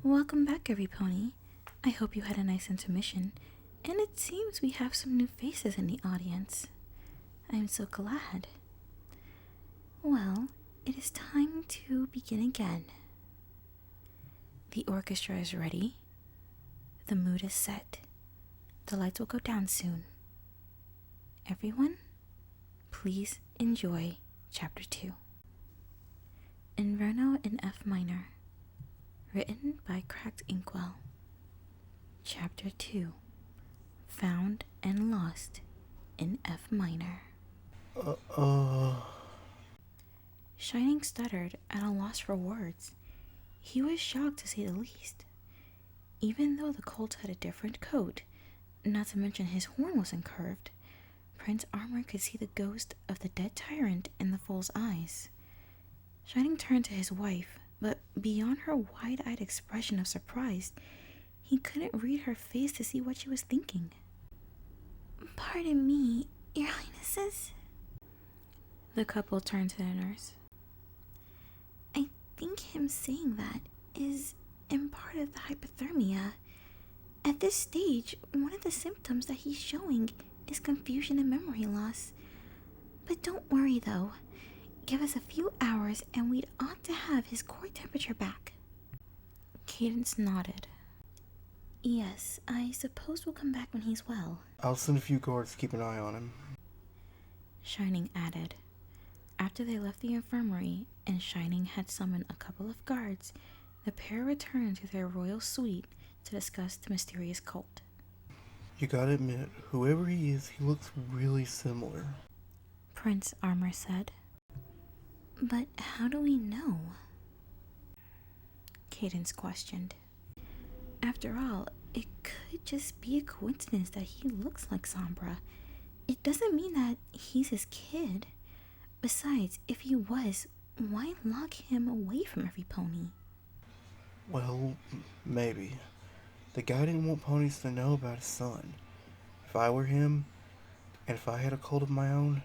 Welcome back, everypony. I hope you had a nice intermission, and it seems we have some new faces in the audience. I'm so glad. Well, it is time to begin again. The orchestra is ready. The mood is set. The lights will go down soon. Everyone, please enjoy Chapter 2. Inverno in F minor. Written by Cracked Inkwell. Chapter 2. Found and Lost in F minor. Shining stuttered at a loss for words. He was shocked to say the least. Even though the colt had a different coat, not to mention his horn wasn't curved, Prince Armor could see the ghost of the dead tyrant in the foal's eyes. Shining turned to his wife, but beyond her wide-eyed expression of surprise, he couldn't read her face to see what she was thinking. "Pardon me, your highnesses?" The couple turned to the nurse. "I think him saying that is in part of the hypothermia. At this stage, one of the symptoms that he's showing is confusion and memory loss. But don't worry though. Give us a few hours and we'd ought to have his core temperature back." Cadence nodded. "Yes, I suppose we'll come back when he's well." "I'll send a few guards to keep an eye on him," Shining added. After they left the infirmary and Shining had summoned a couple of guards, the pair returned to their royal suite to discuss the mysterious colt. "You gotta admit, whoever he is, he looks really similar," Prince Armor said. "But how do we know?" Cadence questioned. "After all, it could just be a coincidence that he looks like Sombra. It doesn't mean that he's his kid. Besides, if he was, why lock him away from every pony?" "Well, maybe. The guy didn't want ponies to know about his son. If I were him, and if I had a colt of my own,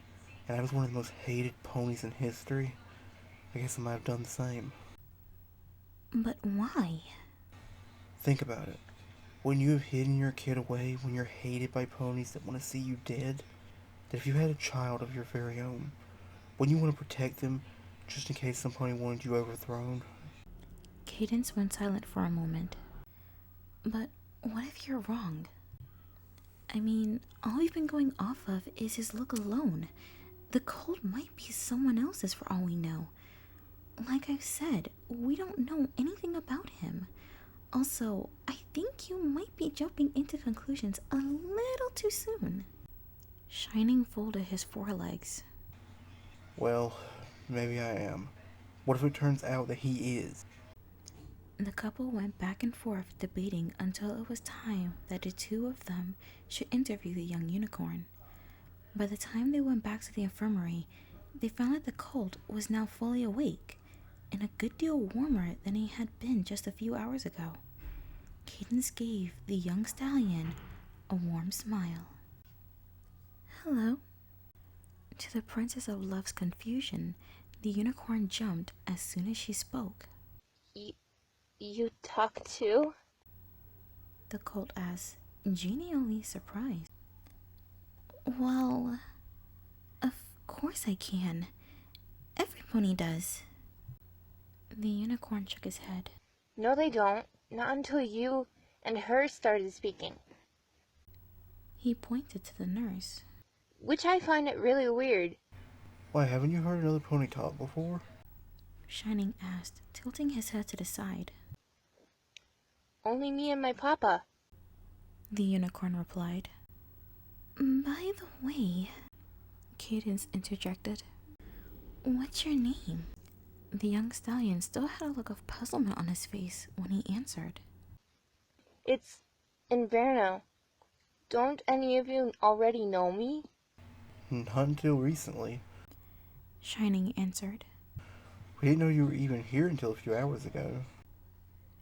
and I was one of the most hated ponies in history, I guess I might have done the same." "But why?" Think about it. Wouldn't you have hidden your kid away when you're hated by ponies that want to see you dead? That if you had a child of your very own, wouldn't you want to protect them just in case some pony wanted you overthrown? Cadence went silent for a moment. "But what if you're wrong? I mean, all we've been going off of is his look alone. The colt might be someone else's for all we know. Like I've said, we don't know anything about him. Also, I think you might be jumping into conclusions a little too soon." Shining folded his forelegs. "Well, maybe I am. What if it turns out that he is?" The couple went back and forth debating until it was time that the two of them should interview the young unicorn. By the time they went back to the infirmary, they found that the colt was now fully awake and a good deal warmer than he had been just a few hours ago. Cadence gave the young stallion a warm smile. "Hello." To the Princess of Love's confusion, the unicorn jumped as soon as she spoke. You talk too?" The colt asked, genially surprised. "Well, of course I can. Every pony does." The unicorn shook his head. "No, they don't. Not until you and her started speaking. He pointed to the nurse. Which I find it really weird." "Why, haven't you heard another pony talk before?" Shining asked, tilting his head to the side. "Only me and my papa." The unicorn replied. "By the way," Cadence interjected, "what's your name?" The young stallion still had a look of puzzlement on his face when he answered. "It's Inverno. Don't any of you already know me?" "Not until recently. Shining answered. We didn't know you were even here until a few hours ago."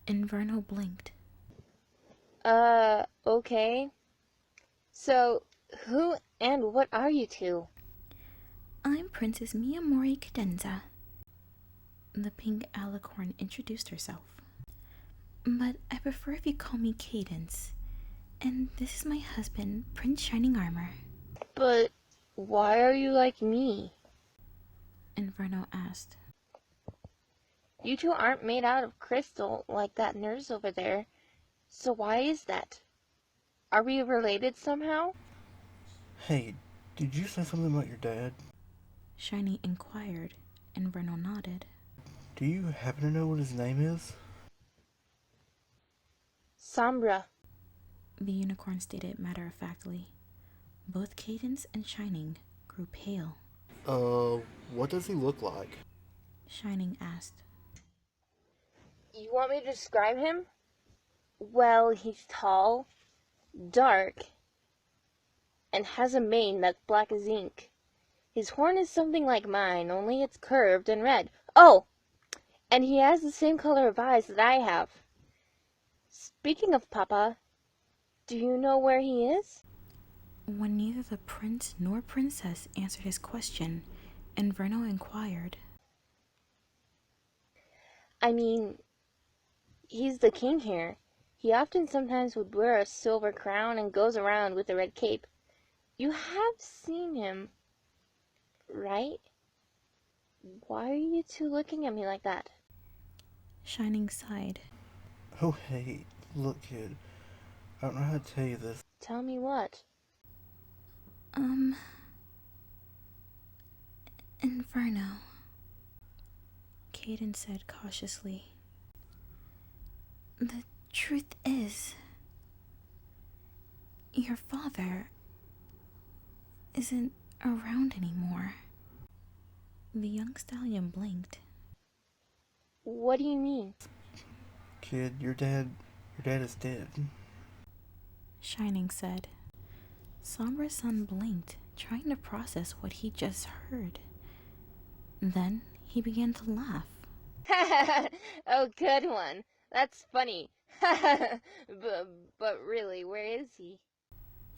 Inverno blinked. Okay. So, who and what are you two?" "I'm Princess Miyamori Cadenza." The pink alicorn introduced herself. but I prefer if you call me Cadence. And this is my husband, Prince Shining Armor. But why are you like me? Inverno asked. You two aren't made out of crystal like that nurse over there. So why is that? Are we related somehow? Hey, did you say something about your dad? Shiny inquired. Inverno nodded. Do you happen to know what his name is? Sombra. The unicorn stated matter-of-factly. Both Cadence and Shining grew pale. What does he look like? Shining asked. You want me to describe him? Well, he's tall, dark, and has a mane that's black as ink. His horn is something like mine, only it's curved and red. Oh! And he has the same color of eyes that I have. Speaking of Papa, do you know where he is? When neither the prince nor princess answered his question, Inverno inquired. I mean, he's the king here. He often sometimes would wear a silver crown and goes around with a red cape. You have seen him, right? Why are you two looking at me like that? Shining sighed. Oh, hey, look, kid. I don't know how to tell you this. Tell me what? Inverno, Cadence said cautiously. The truth is, your father isn't around anymore. The young stallion blinked. What do you mean? Kid, your dad is dead. Shining said. Sombra's son blinked, trying to process what he just heard. Then he began to laugh. Oh, good one. That's funny. but really, where is he?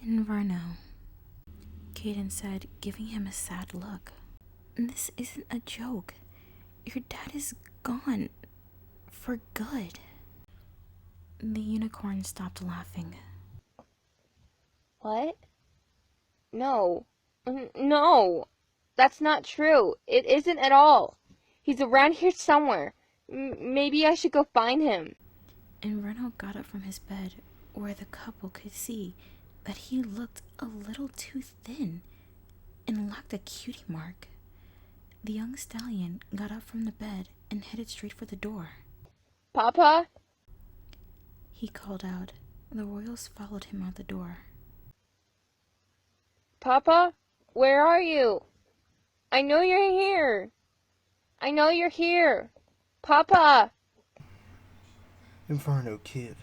Inverno, Cadence said, giving him a sad look. This isn't a joke. Your dad is gone. For good. The unicorn stopped laughing. What? No. No. That's not true. It isn't at all. He's around here somewhere. Maybe I should go find him. Inverno got up from his bed, where the couple could see that he looked a little too thin and lacked a cutie mark. The young stallion got up from the bed and headed straight for the door. Papa? He called out. The royals followed him out the door. Papa? Where are you? I know you're here. I know you're here. Papa! Inferno, kid.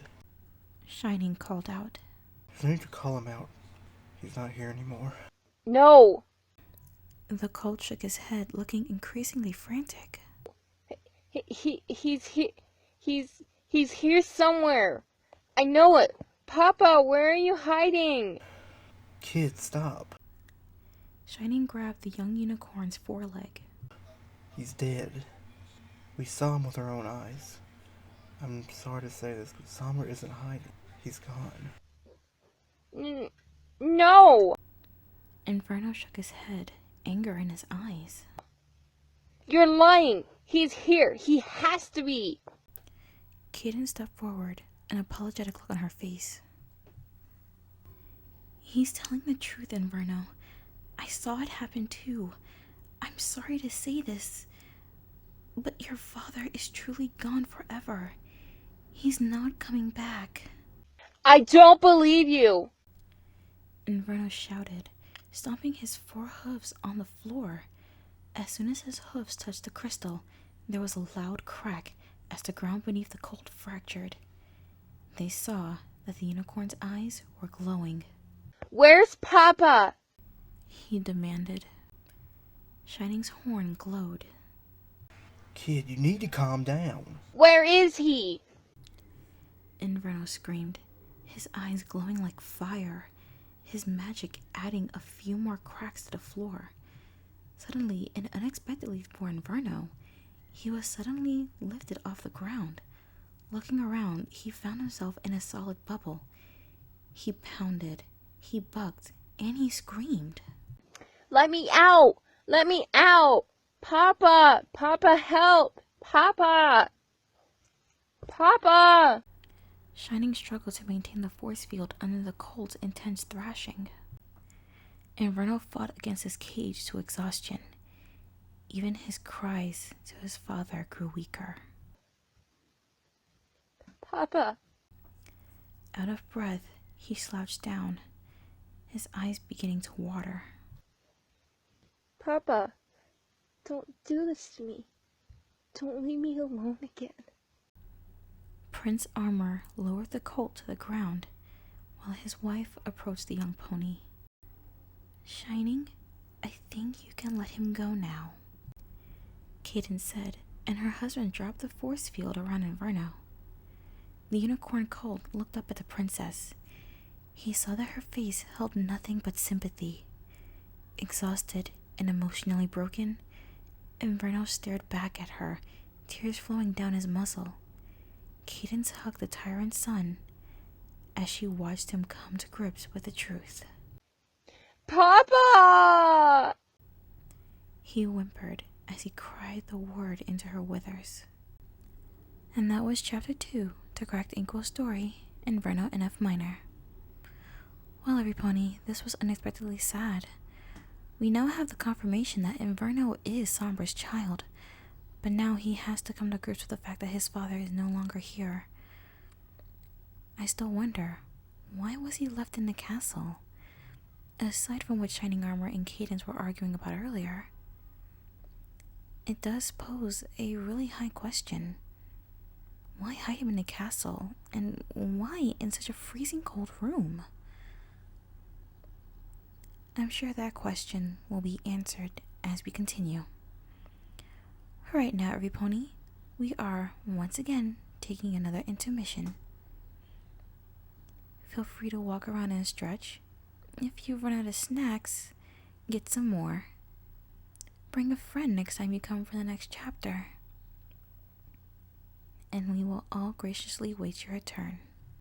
Shining called out. There's no need to call him out. He's not here anymore. No! The colt shook his head, looking increasingly frantic. He's here. He's here somewhere. I know it. Papa, where are you hiding? Kid, stop. Shining grabbed the young unicorn's foreleg. He's dead. We saw him with our own eyes. I'm sorry to say this, but Sombra isn't hiding. He's gone. No! Inverno shook his head, anger in his eyes. You're lying. He's here. He has to be. Cadence stepped forward, an apologetic look on her face. He's telling the truth, Inverno. I saw it happen too. I'm sorry to say this, but your father is truly gone forever. He's not coming back. I don't believe you. Inverno shouted, stomping his 4 hooves on the floor. As soon as his hooves touched the crystal, there was a loud crack as the ground beneath the colt fractured. They saw that the unicorn's eyes were glowing. Where's Papa? He demanded. Shining's horn glowed. Kid, you need to calm down. Where is he? Inverno screamed, his eyes glowing like fire, his magic adding a few more cracks to the floor. Suddenly, and unexpectedly for Inverno, he was suddenly lifted off the ground, Looking around, he found himself in a solid bubble. He pounded, he bucked, and he screamed. Let me out! Let me out! Papa! Papa, help! Papa! Papa! Shining struggled to maintain the force field under the colt's intense thrashing. Inverno fought against his cage to exhaustion. Even his cries to his father grew weaker. Papa! Out of breath, he slouched down, his eyes beginning to water. Papa, don't do this to me. Don't leave me alone again. Prince Armor lowered the colt to the ground while his wife approached the young pony. Shining, I think you can let him go now, Cadence said, and her husband dropped the force field around Inverno. The unicorn colt looked up at the princess. He saw that her face held nothing but sympathy. Exhausted and emotionally broken, Inverno stared back at her, tears flowing down his muzzle. Cadence hugged the tyrant's son as she watched him come to grips with the truth. Papa! He whimpered as he cried the word into her withers. And that was chapter 2 to Cracked Inkle's story, Inverno in F minor. Well, everypony, this was unexpectedly sad. We now have the confirmation that Inverno is Sombra's child, but now he has to come to grips with the fact that his father is no longer here. I still wonder, why was he left in the castle? Aside from what Shining Armor and Cadence were arguing about earlier, it does pose a really high question. Why hide him in the castle, and why in such a freezing cold room? I'm sure that question will be answered as we continue. Right now, everypony, we are once again taking another intermission. Feel free to walk around and stretch. If you run out of snacks, get some more. Bring a friend next time you come for the next chapter. And we will all graciously wait your return.